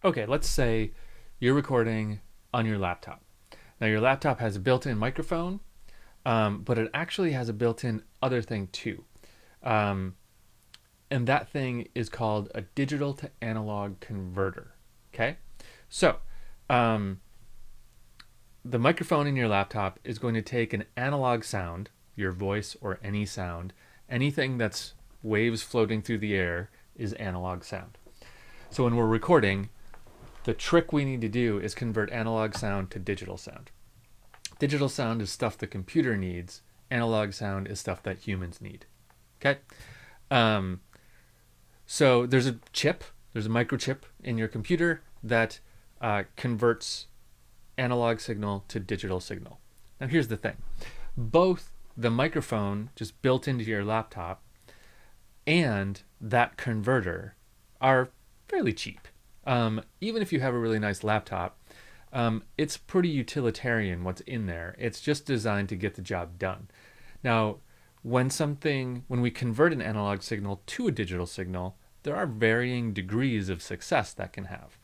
Okay, let's say you're recording on your laptop. Now, your laptop has a built in microphone, but it actually has a built in other thing too. Um, and that thing is called a digital to analog converter. Okay? So, um, the microphone in your laptop is going to take an analog sound, your voice or any sound, anything that's waves floating through the air is analog sound. So, when we're recording, the trick we need to do is convert analog sound to digital sound. Digital sound is stuff the computer needs. Analog sound is stuff that humans need. Okay? Um, so there's a microchip in your computer that converts analog signal to digital signal. Now, here's the thing: both the microphone just built into your laptop and that converter are fairly cheap. Even if you have a really nice laptop, it's pretty utilitarian what's in there. It's just designed to get the job done. Now, when we convert an analog signal to a digital signal, there are varying degrees of success that can have.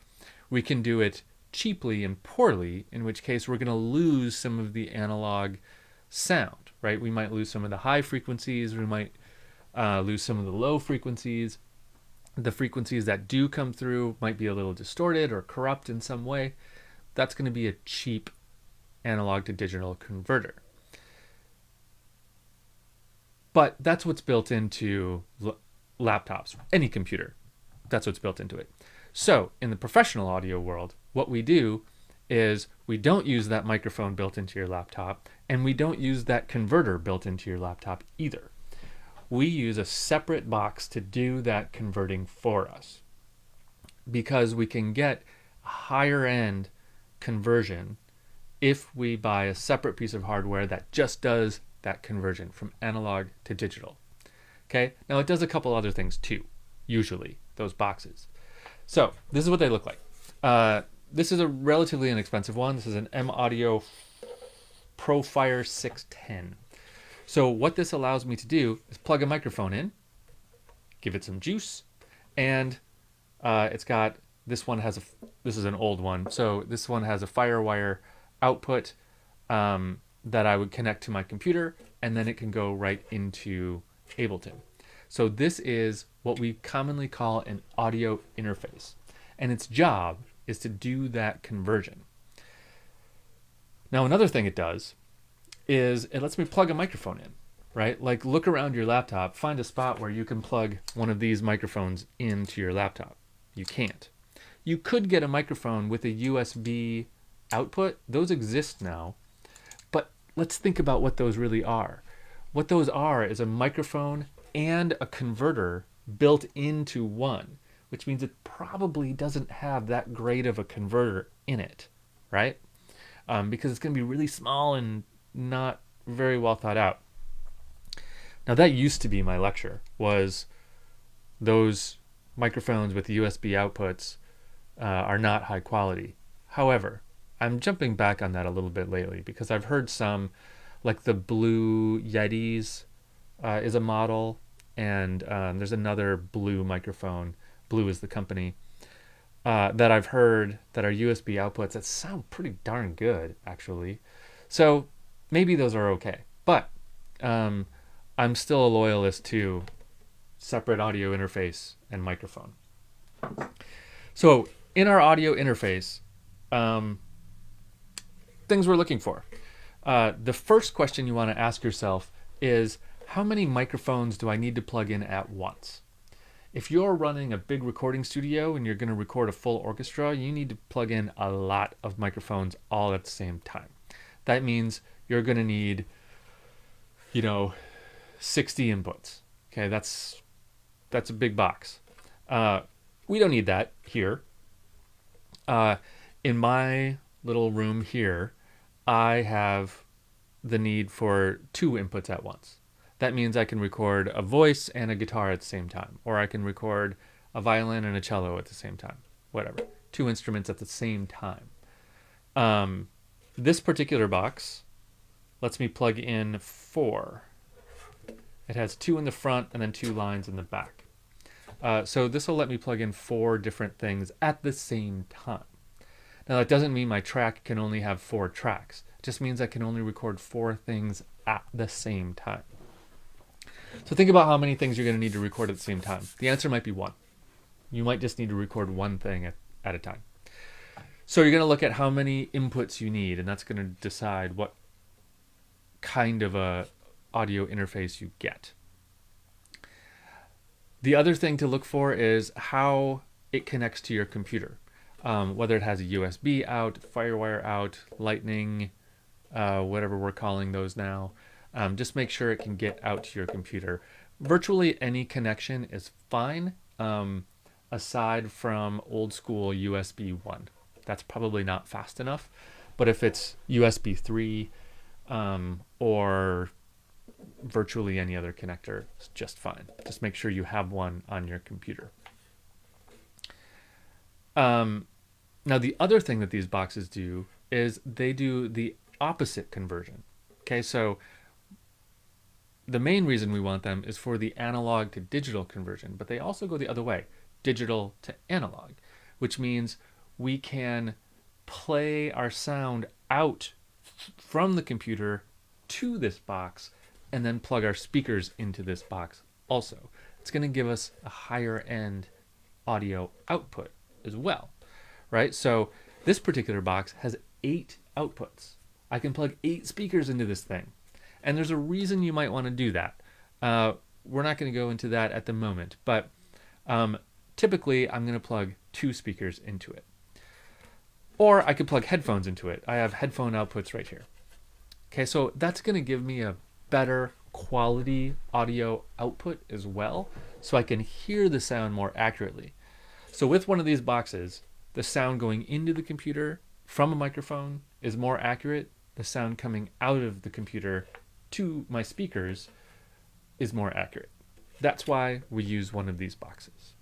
We can do it cheaply and poorly, in which case we're going to lose some of the analog sound, right? We might lose some of the high frequencies, we might lose some of the low frequencies. The frequencies that do come through might be a little distorted or corrupt in some way. That's going to be a cheap analog to digital converter. But that's what's built into laptops, any computer. That's what's built into it. So in the professional audio world, what we do is we don't use that microphone built into your laptop, and we don't use that converter built into your laptop either. We use a separate box to do that converting for us, because we can get a higher end conversion if we buy a separate piece of hardware that just does that conversion from analog to digital. Okay, now it does a couple other things too, usually, those boxes. So this is what they look like. This is a relatively inexpensive one. This is an M Audio ProFire 610. So what this allows me to do is plug a microphone in, give it some juice, and it's got, this is an old one, so this one has a FireWire output that I would connect to my computer, and then it can go right into Ableton. So this is what we commonly call an audio interface, and its job is to do that conversion. Now, another thing it does is it lets me plug a microphone in, right? Like, look around your laptop, find a spot where you can plug one of these microphones into your laptop. You can't. You could get a microphone with a USB output. Those exist now, but let's think about what those really are. What those are is a microphone and a converter built into one, which means it probably doesn't have that great of a converter in it, right? Because it's going to be really small and not very well thought out. Now, that used to be my lecture, was those microphones with USB outputs are not high quality. However, I'm jumping back on that a little bit lately because I've heard some, like the Blue Yetis is a model, and there's another Blue microphone, Blue is the company, that I've heard that are USB outputs that sound pretty darn good, actually. So maybe those are okay. But I'm still a loyalist to separate audio interface and microphone. So in our audio interface, things we're looking for. The first question you want to ask yourself is, how many microphones do I need to plug in at once? If you're running a big recording studio and you're going to record a full orchestra, you need to plug in a lot of microphones all at the same time. That means you're going to need, 60 inputs. Okay, that's a big box. We don't need that here. In my little room here, I have the need for 2 inputs at once. That means I can record a voice and a guitar at the same time, or I can record a violin and a cello at the same time, whatever. 2 instruments at the same time. This particular box lets me plug in 4. It has 2 in the front and then 2 lines in the back. So this will let me plug in 4 different things at the same time. Now that doesn't mean my track can only have 4 tracks. It just means I can only record 4 things at the same time. So think about how many things you're going to need to record at the same time. The answer might be 1. You might just need to record 1 thing at a time. So you're going to look at how many inputs you need, and that's going to decide what kind of a audio interface you get. The other thing to look for is how it connects to your computer. Whether it has a USB out, FireWire out, Lightning, whatever we're calling those now. Just make sure it can get out to your computer. Virtually any connection is fine, aside from old school USB 1. That's probably not fast enough. But if it's USB 3 or virtually any other connector, it's just fine. Just make sure you have one on your computer. Now, the other thing that these boxes do is they do the opposite conversion. Okay, so the main reason we want them is for the analog to digital conversion, but they also go the other way, digital to analog, which means we can play our sound out from the computer to this box and then plug our speakers into this box also. It's going to give us a higher end audio output as well, right? So this particular box has 8 outputs. I can plug 8 speakers into this thing. And there's a reason you might want to do that. We're not going to go into that at the moment, but typically I'm going to plug 2 speakers into it. Or I could plug headphones into it. I have headphone outputs right here. Okay, so that's going to give me a better quality audio output as well, so I can hear the sound more accurately. So with one of these boxes, the sound going into the computer from a microphone is more accurate. The sound coming out of the computer to my speakers is more accurate. That's why we use one of these boxes.